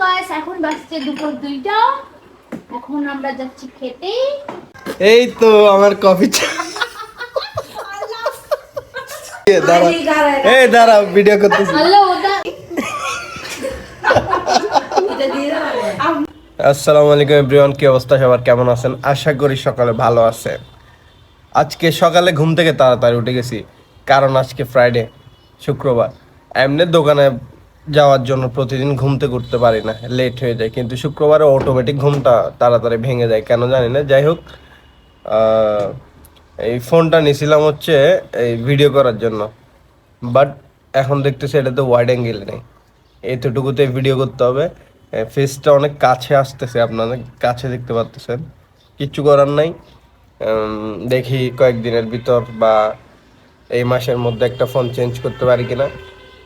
Guys, এখন বাজছে দুপুর 2টা। এখন আমরা যাচ্ছি খেতে। এই তো আমার কফি দাঁড়া, এই দাঁড়া, ভিডিও করতেছি। আসসালামু আলাইকুম এভরিওয়ান, কি অবস্থা সবার, কেমন আছেন? আশা করি সকালে ভালো আছে। আজকে সকালে ঘুম থেকে তাড়াতাড়ি উঠে গেছি, কারণ আজকে ফ্রাইডে, শুক্রবার। এমনি দোকানে যাওয়ার জন্য প্রতিদিন ঘুম থেকে উঠতে পারি না, লেট হয়ে যায়, কিন্তু শুক্রবারে অটোমেটিক ঘুমটা তাড়াতাড়ি ভেঙে যায়, কেন জানি না। যাই হোক, এই ফোনটা নিয়েছিলাম হচ্ছে এই ভিডিও করার জন্য, বাট এখন দেখতেছি এটাতে ওয়াইড অ্যাঙ্গেল নেই, এতটুকুতে ভিডিও করতে হবে। ফেসটা অনেক কাছে আসতেছে, আপনারা কাছে দেখতে পাচ্ছেন, কিচ্ছু করার নাই। দেখি কয়েকদিনের ভিতর বা এই মাসের মধ্যে একটা ফোন চেঞ্জ করতে পারি কিনা,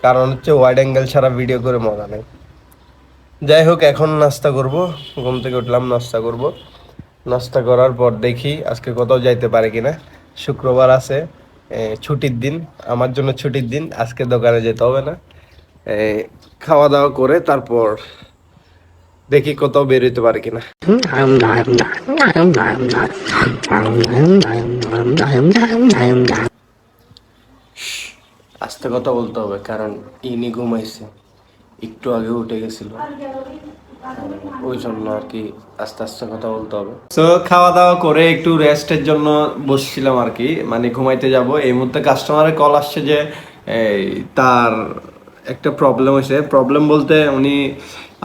কারণ হচ্ছে ওয়াইড অ্যাঙ্গেল ছাড়া ভিডিও করে মজা নেই। যাই হোক, এখন নাস্তা করব, ঘুম থেকে উঠলাম, নাস্তা করব। নাস্তা করার পর দেখি আজকে কোথাও যাইতে পারে কিনা। শুক্রবার আছে, ছুটির দিন, আমার জন্য ছুটির দিন, আজকে দোকানে যেতে হবে না। খাওয়া দাওয়া করে তারপর দেখি কোথাও বের হইতে পারে কিনা। আস্তে কথা বলতে হবে, কারণ ইনি ঘুমাইছে, একটু আগে উঠে গেছিল, ওই জন্য আর কি আস্তে আস্তে কথা বলতে হবে। তো খাওয়া দাওয়া করে একটু রেস্টের জন্য বসছিলাম আর কি, মানে ঘুমাইতে যাব। এই মুহূর্তে কাস্টমারের কল আসছে যে তার একটা প্রবলেম হয়েছে। প্রবলেম বলতে উনি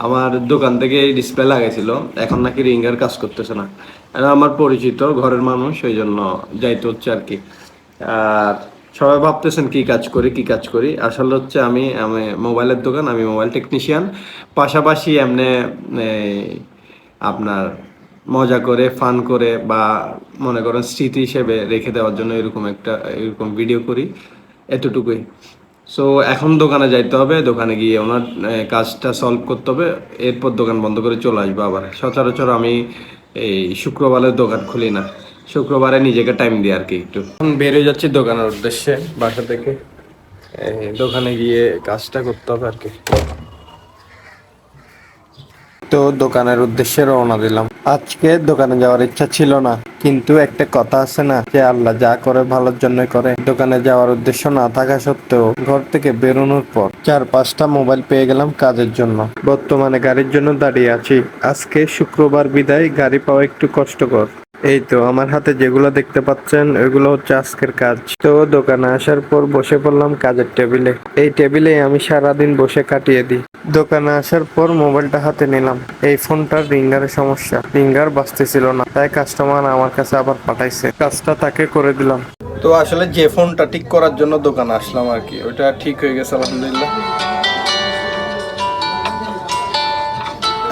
আমার দোকান থেকে ডিসপ্লে লাগাইছিল, এখন নাকি রিঙ্গার কাজ করতেছে না। আমার পরিচিত ঘরের মানুষ, ওই জন্য যাইতে হচ্ছে আর কি। আর সবাই ভাবতেছেন কি কাজ করি, আসলে হচ্ছে আমি মোবাইলের দোকান, আমি মোবাইল টেকনিশিয়ান, পাশাপাশি এমনি আপনার মজা করে, ফান করে, বা মনে করেন স্মৃতি হিসেবে রেখে দেওয়ার জন্য এরকম ভিডিও করি, এতটুকুই। সো এখন দোকানে যাইতে হবে, দোকানে গিয়ে ওনার কাজটা সলভ করতে হবে, এরপর দোকান বন্ধ করে চলে আসবো আবার। সচরাচর আমি এই শুক্রবারের দোকান খুলি না, শুক্রবারে নিজেকে টাইম দিই আর কি। একটু এখন বেরিয়ে যাচ্ছি দোকানের উদ্দেশ্যে, বাসা থেকে দোকানে গিয়ে কাজটা করতে হবে আর কি। তো দোকানের উদ্দেশ্যে রওনা দিলাম। আজকে দোকানে যাওয়ার ইচ্ছা ছিল না, কিন্তু একটা কথা আছে না, যে আল্লাহ যা করে ভালোর জন্য করে। দোকানে যাওয়ার উদ্দেশ্য না থাকা সত্ত্বেও ঘর থেকে বেরোনোর পর 4-5টা মোবাইল পেয়ে গেলাম কাজের জন্য। বর্তমানে গাড়ির জন্য দাঁড়িয়ে আছি। আজকে শুক্রবার বিদায়, গাড়ি পাওয়া একটু কষ্টকর। এই তো আমার হাতে যেগুলো দেখতে পাচ্ছেন, এগুলো হচ্ছে আজকের কাজ। তো দোকানে আসার পর বসে পড়লাম কাজের টেবিলে। এই টেবিলে আমি সারাদিন বসে কাটিয়ে দিই। দোকানে আসার পর মোবাইলটা হাতে নিলাম। এই ফোনটার রিঙ্গারের সমস্যা, রিঙ্গার বাজতেছিল না, তাই কাস্টমার আমার কাছে আবার পাঠাইছে, কাজটা তাকে করে দিলাম। তো আসলে যে ফোনটা ঠিক করার জন্য দোকানে আসলাম আর কি, ওটা ঠিক হয়ে গেছে আলহামদুলিল্লাহ।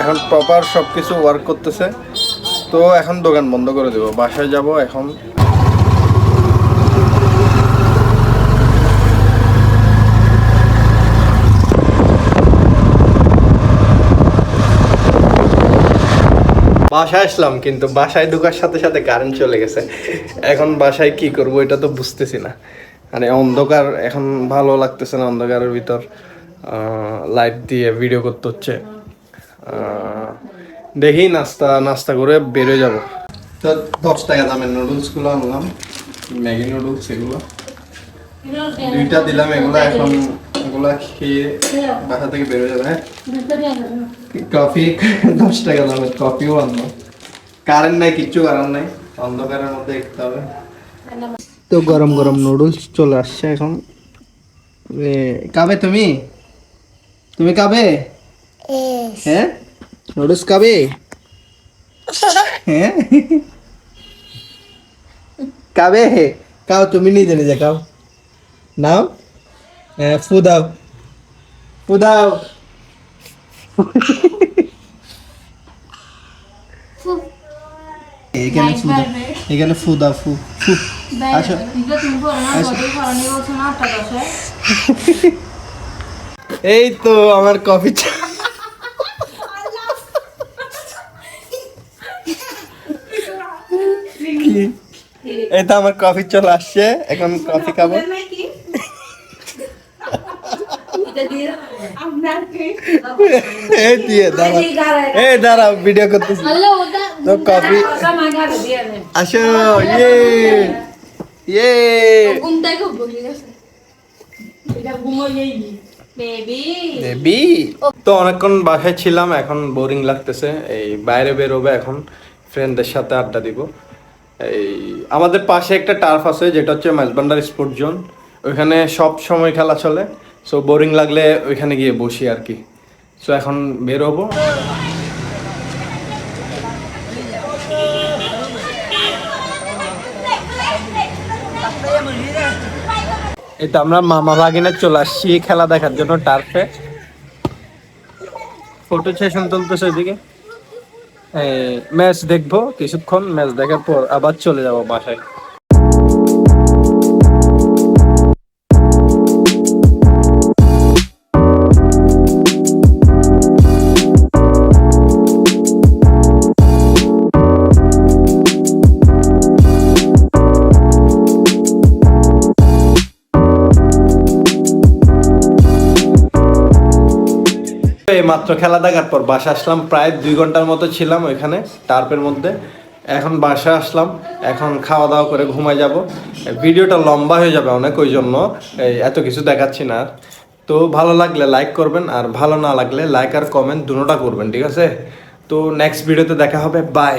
এখন প্রপার সবকিছু ওয়ার্ক করতেছে। তো এখন দোকান বন্ধ করে দেবো, বাসায় যাব এখন। বাসায় আসলাম, কিন্তু বাসায় ঢোকার সাথে সাথে কারেন্ট চলে গেছে। এখন বাসায় কি করবো এটা তো বুঝতেছি না, মানে অন্ধকার, এখন ভালো লাগতেছে না অন্ধকারের ভিতর লাইট দিয়ে ভিডিও করতে হচ্ছে। দেখি নাস্তা করে বেরোয় যাব। তো 10 টাকা দামের নুডলসগুলো আনলাম, ম্যাগি নুডলস, এগুলো 2টা দিলাম। এখন এগুলা খেয়ে বাসা থেকে বেরোয় যাবে। হ্যাঁ, কফি 10 টাকা দামের কফিও আনলাম। কারেন্ট নাই, কিচ্ছু করার নাই, অন্ধকারের মধ্যে দেখতে হবে। তো গরম গরম নুডলস চলে আসছে এখন। খাবে তুমি খাবে? হ্যাঁ, নুডলস খাবে? হ্যাঁ, খাবে? খাও, তুমি নিজে খাও, নাও। হ্যাঁ, ফু দাও। এখানে ফু দাও, ফু। আসো, এই তো আমার কফি। এই তো আমার কফি চলে আসছে, এখন কফি খাবো। এই দিয়ে দাঁড়া, এই দাঁড়া ভিডিও করতেছি হ্যালো ওটা তো কফি আসো ইয়ে ঘুমটাই খুব বলি গেছে বেবি বেবি। তো অনেকক্ষণ বাসায় ছিলাম, এখন বোরিং লাগতেছে, এই বাইরে বেরোবে এখন, ফ্রেন্ডদের সাথে আড্ডা দিব। এই আমাদের পাশে একটা টার্ফ আছে যেটা হচ্ছে মাঝবান্ডার স্পোর্ট জোন, ওইখানে সব সময় খেলা চলে। সো বোরিং লাগলে ওইখানে গিয়ে বসি আর কি। সো এখন বেরোবো। এই তো আমরা মামা ভাগিনে চলে আসছি খেলা দেখার জন্য টার্ফে। ফটো সেশন চলতেছে ওইদিকে, ম্যাচ দেখবো কিছুক্ষণ, ম্যাচ দেখার পর আবার চলে যাবো বাসায়। এই মাত্র খেলা দেখার পর বাসা আসলাম, প্রায় 2 ঘন্টার মতো ছিলাম ওইখানে টার্পের মধ্যে। এখন বাসা আসলাম, এখন খাওয়া দাওয়া করে ঘুমায় যাব। ভিডিওটা লম্বা হয়ে যাবে অনেক, ওই জন্য এত কিছু দেখাচ্ছি না আর। তো ভালো লাগলে লাইক করবেন, আর ভালো না লাগলে লাইক আর কমেন্ট দুটোটা করবেন, ঠিক আছে? তো নেক্সট ভিডিওতে দেখা হবে, বাই।